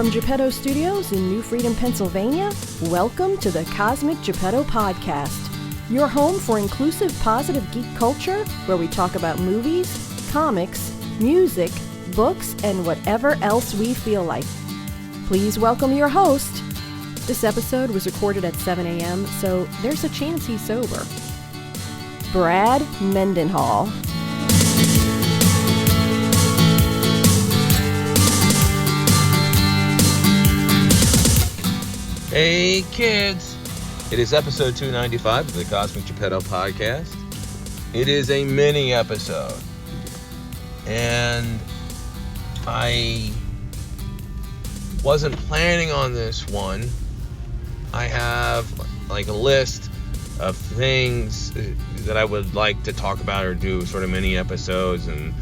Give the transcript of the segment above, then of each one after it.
From Geppetto Studios in New Freedom, Pennsylvania, welcome to the Cosmic Geppetto Podcast, your home for inclusive, positive geek culture, where we talk about movies, comics, music, books, and whatever else we feel like. Please welcome your host. This episode was recorded at 7 a.m., so there's a chance he's sober. Brad Mendenhall. Hey kids, it is episode 295 of the Cosmic Geppetto Podcast. It is a mini episode, and I wasn't planning on this one. I have like a list of things that I would like to talk about or do sort of mini episodes, and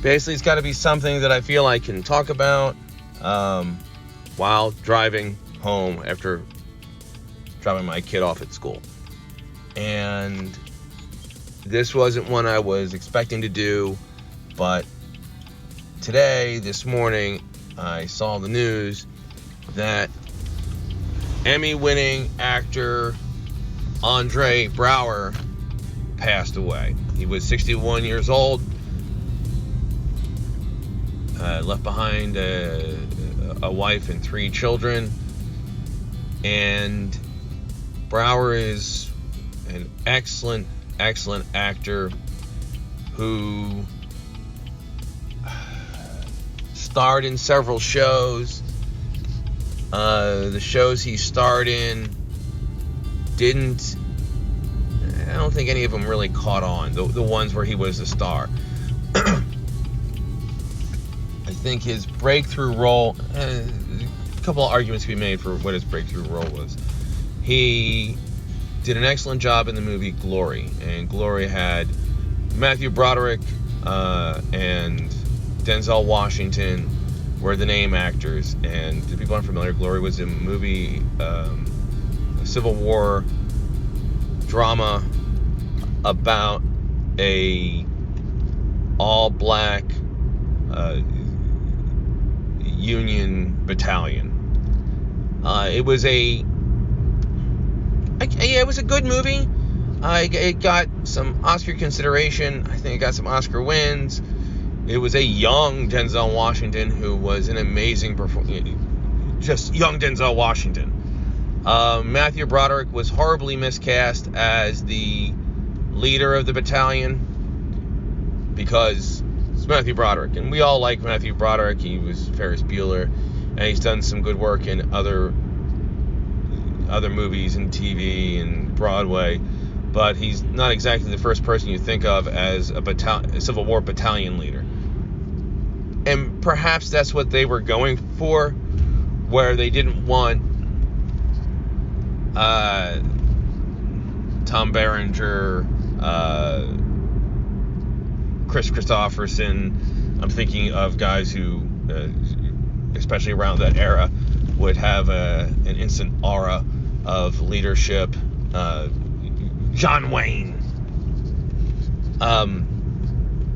basically, it's got to be something that I feel I can talk about while driving home after dropping my kid off at school. And this wasn't one I was expecting to do, but this morning, I saw the news that Emmy-winning actor Andre Braugher passed away. He was 61 years old. Left behind a wife and 3 children, and Braugher is an excellent actor who starred in several shows. The shows he starred in I don't think any of them really caught on, the ones where he was a star. I think his breakthrough role, a couple of arguments can be made for what his breakthrough role was. He did an excellent job in the movie Glory, and Glory had Matthew Broderick and Denzel Washington were the name actors. And to people unfamiliar, Glory was a movie, a Civil War drama about a all-black Union battalion. It was a good movie. It got some Oscar consideration. I think it got some Oscar wins. It was a young Denzel Washington who was an amazing performer. Just young Denzel Washington. Matthew Broderick was horribly miscast as the leader of the battalion because it's Matthew Broderick, and we all like Matthew Broderick. He was Ferris Bueller, and he's done some good work in other movies and TV and Broadway, but he's not exactly the first person you think of as a Civil War battalion leader. And perhaps that's what they were going for, where they didn't want Tom Berenger, Chris Christopherson. I'm thinking of guys who, especially around that era, would have an instant aura of leadership. John Wayne. And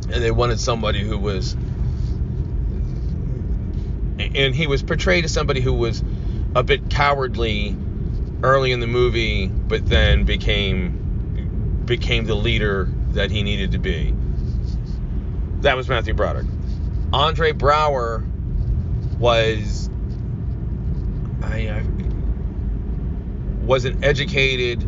they wanted somebody who was, and he was portrayed as somebody who was a bit cowardly early in the movie, but then became the leader that he needed to be. That was Matthew Broderick. Andre Braugher was an educated,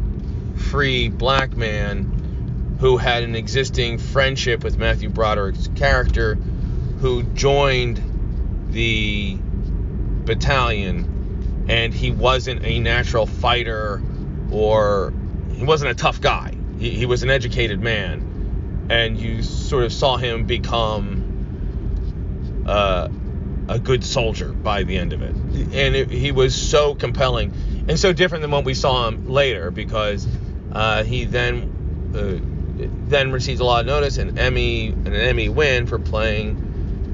free black man who had an existing friendship with Matthew Broderick's character, who joined the battalion, and he wasn't a natural fighter, or he wasn't a tough guy. He was an educated man. And you sort of saw him become a good soldier by the end of it. And he was so compelling and so different than what we saw him later, because he then received a lot of notice, an Emmy win for playing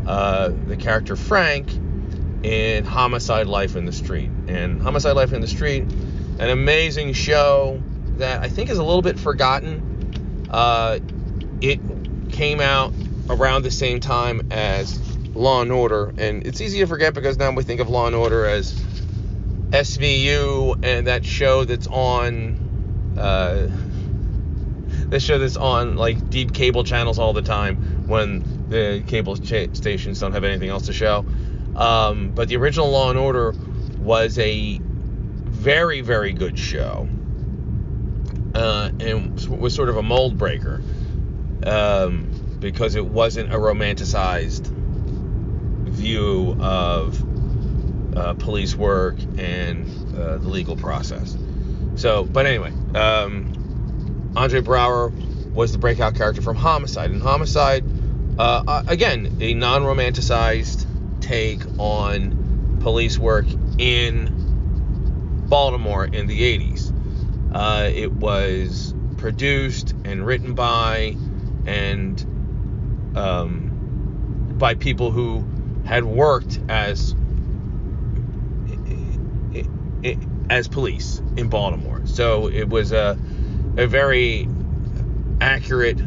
the character Frank in Homicide: Life in the Street. And Homicide: Life in the Street, an amazing show that I think is a little bit forgotten. It came out around the same time as Law and Order, and it's easy to forget because now we think of Law and Order as SVU and that show that's on like deep cable channels all the time when the cable stations don't have anything else to show. But the original Law and Order was a very, very good show, and was sort of a mold breaker, because it wasn't a romanticized view of police work and the legal process. But anyway, Andre Braugher was the breakout character from Homicide. And Homicide, again, a non-romanticized take on police work in Baltimore in the 80s. It was produced and written by people who had worked as police in Baltimore. So it was a very accurate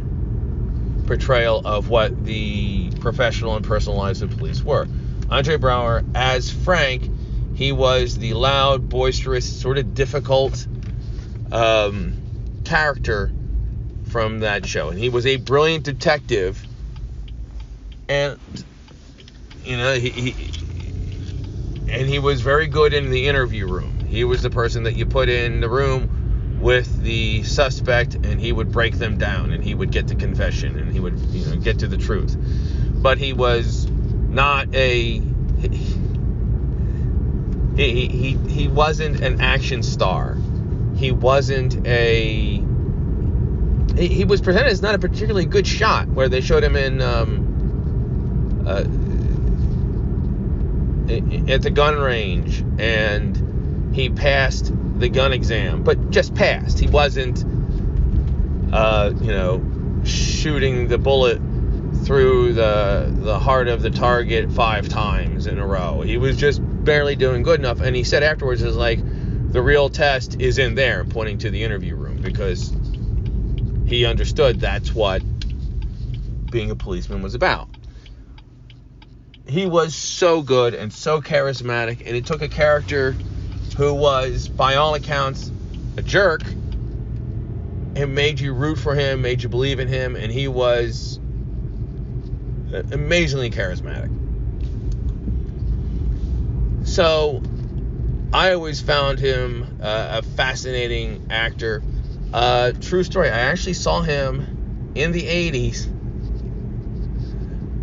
portrayal of what the professional and personal lives of police were. Andre Braugher, as Frank, he was the loud, boisterous, sort of difficult character from that show. And he was a brilliant detective, and he was very good in the interview room. He was the person that you put in the room with the suspect, and he would break them down, and he would get to confession, and he would get to the truth. But he was not he wasn't an action star. He wasn't he was presented as not a particularly good shot, where they showed him at the gun range, and he passed the gun exam, but just passed. He wasn't, shooting the bullet through the heart of the target 5 times in a row. He was just barely doing good enough. And he said afterwards, is like, the real test is in there, pointing to the interview room, because he understood that's what being a policeman was about. He was so good and so charismatic, and it took a character who was, by all accounts, a jerk, and made you root for him, made you believe in him, and he was amazingly charismatic. So I always found him a fascinating actor. True story, I actually saw him in the 80s.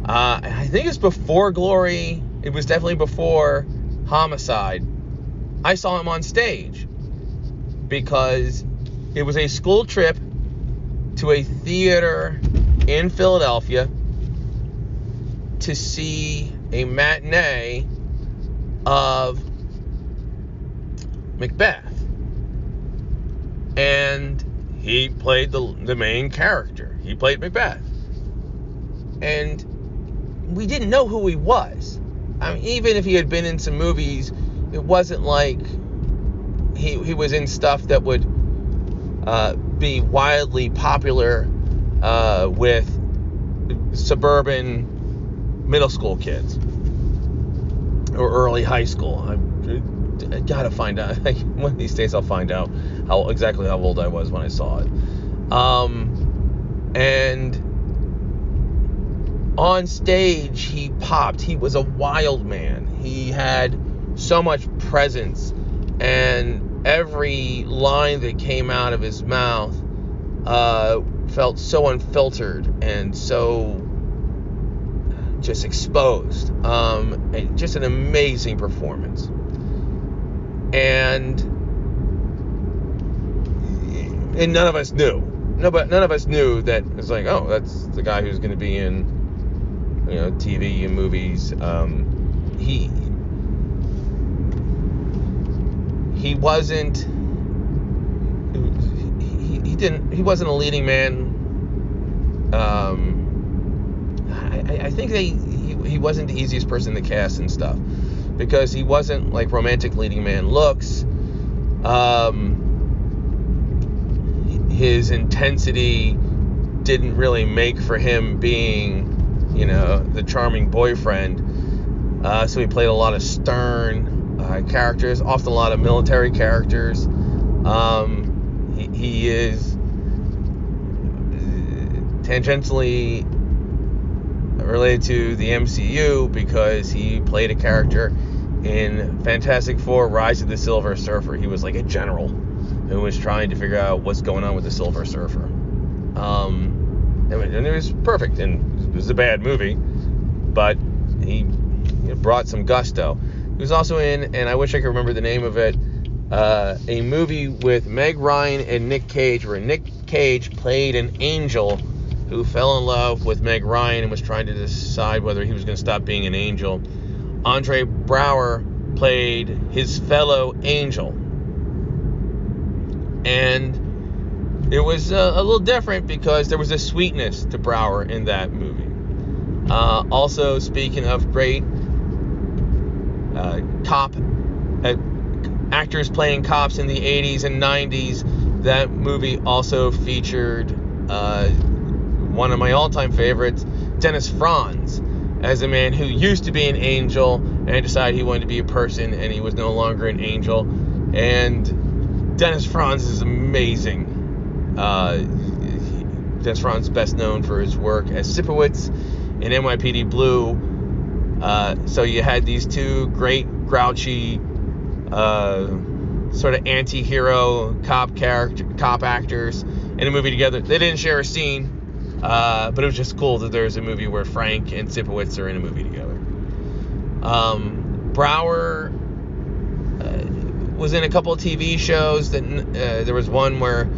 I think it's before Glory. It was definitely before Homicide. I saw him on stage because it was a school trip to a theater in Philadelphia to see a matinee of Macbeth. And he played the main character. He played Macbeth. And we didn't know who he was. I mean, even if he had been in some movies, it wasn't like he was in stuff that would be wildly popular with suburban middle school kids or early high school. I gotta find out. One of these days I'll find out exactly how old I was when I saw it. And on stage, he popped. He was a wild man. He had so much presence, and every line that came out of his mouth felt so unfiltered and so just exposed. Just an amazing performance. And none of us knew. None of us knew that it's like, oh, that's the guy who's going to be in, TV and movies. He wasn't. He wasn't a leading man. I think he wasn't the easiest person to cast and stuff, because he wasn't like romantic leading man looks. His intensity didn't really make for him being the charming boyfriend. So he played a lot of stern characters, often a lot of military characters. He is tangentially related to the MCU because he played a character in Fantastic Four: Rise of the Silver Surfer. He was like a general who was trying to figure out what's going on with the Silver Surfer. And it was perfect, and it was a bad movie, but he brought some gusto. He was also in, and I wish I could remember the name of it, a movie with Meg Ryan and Nick Cage, where Nick Cage played an angel who fell in love with Meg Ryan and was trying to decide whether he was going to stop being an angel. Andre Braugher played his fellow angel. And it was a little different because there was a sweetness to Braugher in that movie. Also, speaking of great cop actors playing cops in the 80s and 90s, that movie also featured one of my all-time favorites, Dennis Franz, as a man who used to be an angel and decided he wanted to be a person, and he was no longer an angel. And Dennis Franz is amazing. Dennis Franz is best known for his work as Sipowicz in NYPD Blue. So you had these two great grouchy sort of anti-hero cop actors in a movie together. They didn't share a scene, but it was just cool that there's a movie where Frank and Sipowicz are in a movie together. Braugher was in a couple of TV shows. There was one where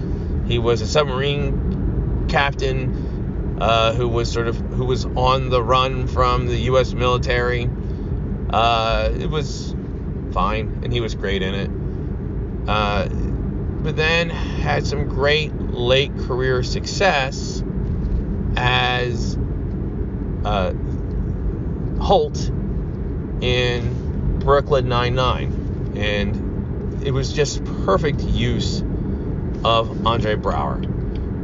he was a submarine captain who was on the run from the U.S. military. It was fine, and he was great in it. But then had some great late career success as Holt in Brooklyn Nine-Nine, and it was just perfect use of Andre Braugher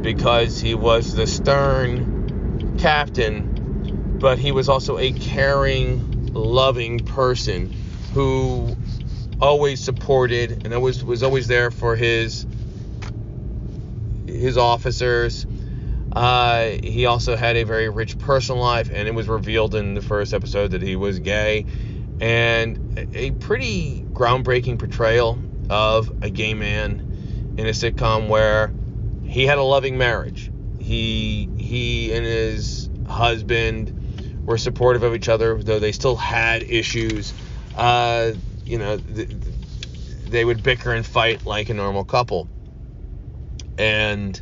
because he was the stern captain, but he was also a caring, loving person who always supported and was always there for his officers. He also had a very rich personal life, and it was revealed in the first episode that he was gay, and a pretty groundbreaking portrayal of a gay man in a sitcom where he had a loving marriage. He and his husband were supportive of each other, though they still had issues. They would bicker and fight like a normal couple. And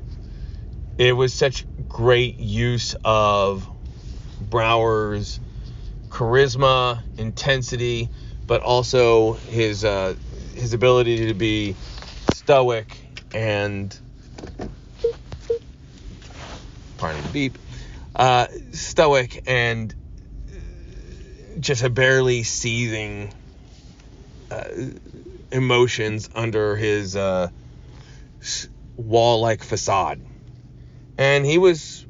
it was such great use of Braugher's charisma, intensity, but also his ability to be stoic and stoic and just a barely seething emotions under his wall-like facade. And he was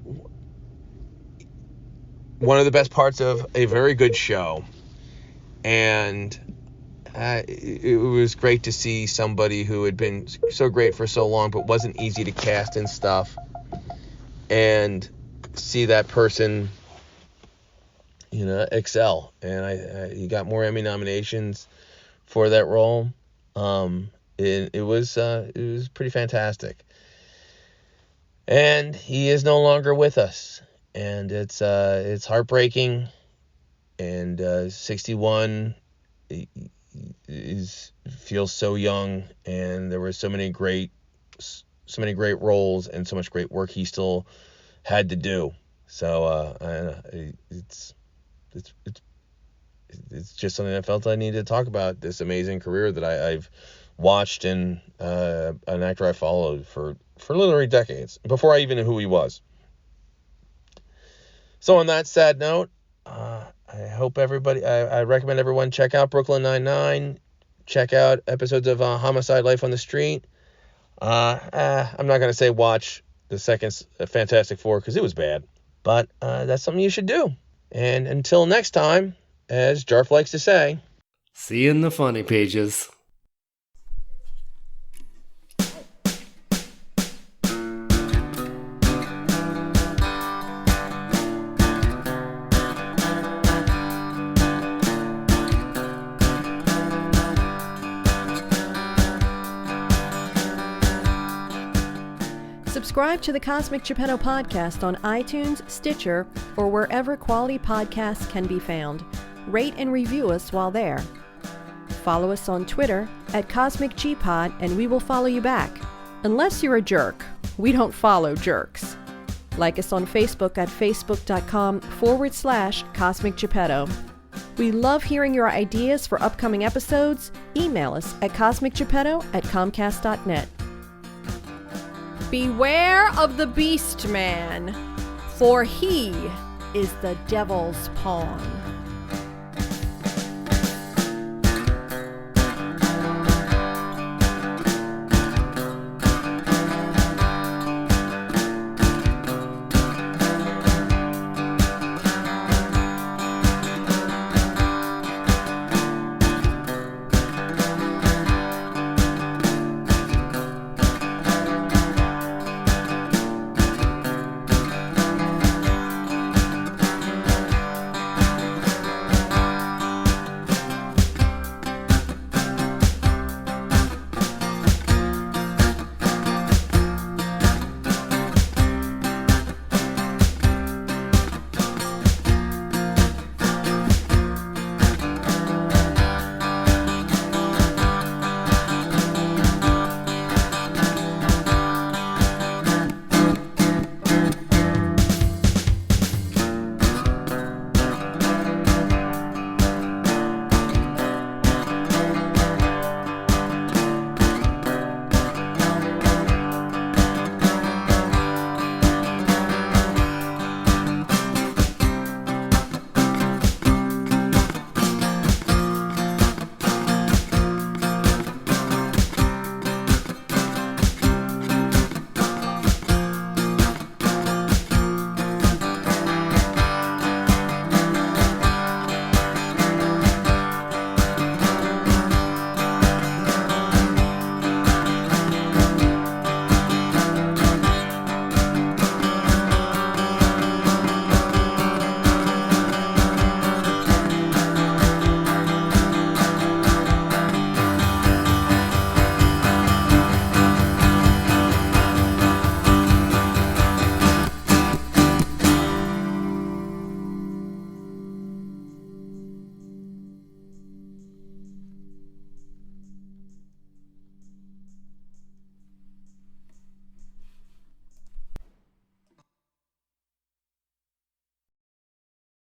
one of the best parts of a very good show. And it was great to see somebody who had been so great for so long but wasn't easy to cast and stuff, and see that person excel. And he got more Emmy nominations for that role. It was pretty fantastic. And he is no longer with us, and it's heartbreaking. And 61 feels so young, and there were so many great roles and so much great work he still had to do. So it's just something I felt I needed to talk about, this amazing career that I've watched, and an actor I followed for literally decades before I even knew who he was. So on that sad note, I hope everybody, I recommend everyone check out Brooklyn Nine-Nine, check out episodes of Homicide: Life on the Street. I'm not going to say watch the second Fantastic Four because it was bad, but that's something you should do. And until next time, as Jarf likes to say, see you in the funny pages. Subscribe to the Cosmic Geppetto Podcast on iTunes, Stitcher, or wherever quality podcasts can be found. Rate and review us while there. Follow us on Twitter at CosmicGPod, and we will follow you back. Unless you're a jerk. We don't follow jerks. Like us on Facebook at facebook.com/Cosmic Geppetto. We love hearing your ideas for upcoming episodes. Email us at cosmicgeppetto@comcast.net. Beware of the beast man, for he is the devil's pawn.